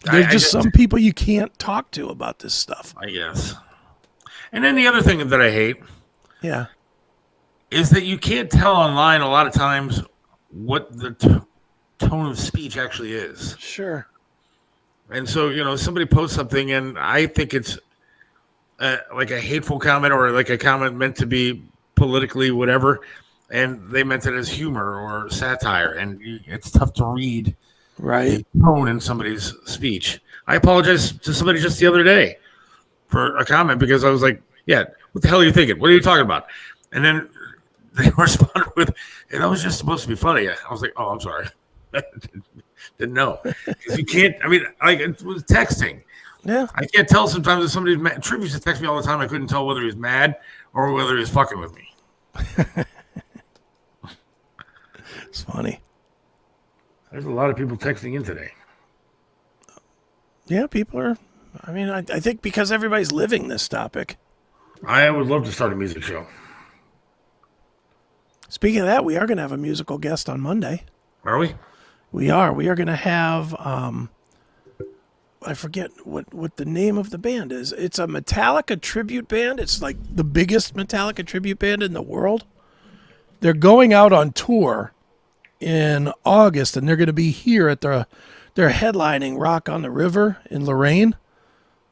There's just some people you can't talk to about this stuff. I guess. And then the other thing that I hate Yeah. is that you can't tell online a lot of times what the tone of speech actually is. Sure. And so, somebody posts something and I think it's like a hateful comment or like a comment meant to be politically whatever, and they meant it as humor or satire, and it's tough to read Right. the tone in somebody's speech. I apologized to somebody just the other day for a comment because I was like, yeah, what the hell are you thinking? What are you talking about? And then they responded with, and that was just supposed to be funny. I was like, oh, I'm sorry. Didn't know. Because you can't, I mean, like it was texting. Yeah. I can't tell sometimes if somebody's mad. Trip used to text me all the time. I couldn't tell whether he was mad or whether he was fucking with me. It's funny. There's a lot of people texting in today. Yeah, people are. I mean, I think because everybody's living this topic. I would love to start a music show. Speaking of that, we are going to have a musical guest on Monday. Are we? We are. We are going to have. I forget what the name of the band is. It's a Metallica tribute band. It's like the biggest Metallica tribute band in the world. They're going out on tour in August, and they're going to be here at they're headlining Rock on the River in Lorraine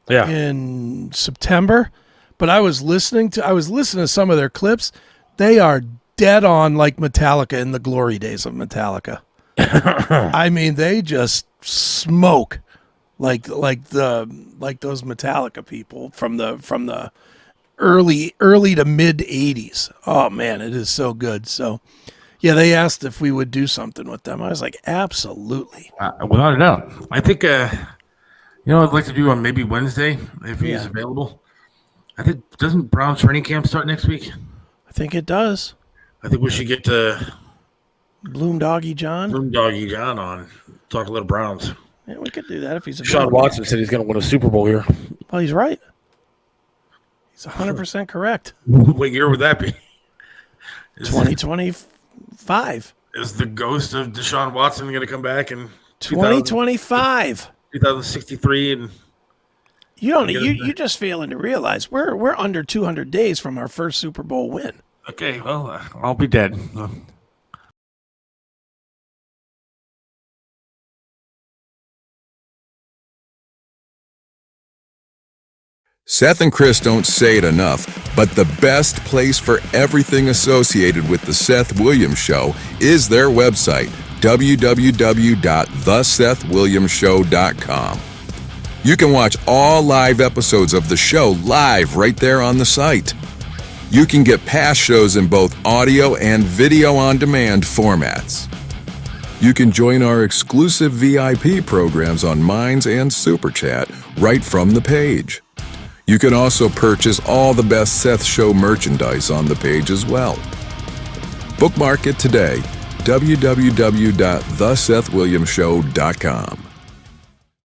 in September. But I was listening to some of their clips. They are dead on like Metallica in the glory days of Metallica. I mean, they just smoke like those Metallica people from the early to mid 80s. Oh man, it is so good. So Yeah, they asked if we would do something with them. I was like, absolutely. Without a doubt. I think, I'd like to do on maybe Wednesday if he's Yeah. available. I think, doesn't Brown's training camp start next week? I think it does. I think we should get Bloom Doggy John. Room Doggy John on, talk a little Browns. Yeah, we could do that if he's Sean available. Watson said he's going to win a Super Bowl here. Well, he's right. He's 100% correct. What year would that be? 2025. Is the ghost of Deshaun Watson going to come back in 2025. 2063? And You don't. You just failing to realize we're under 200 days from our first Super Bowl win. okay, well, I'll be dead. Seth and Chris don't say it enough, but the best place for everything associated with The Seth Williams Show is their website, www.thesethwilliamsshow.com. You can watch all live episodes of the show live right there on the site. You can get past shows in both audio and video on demand formats. You can join our exclusive VIP programs on Minds and Super Chat right from the page. You can also purchase all the Best Seth Show merchandise on the page as well. Bookmark it today, www.thesethwilliamsshow.com.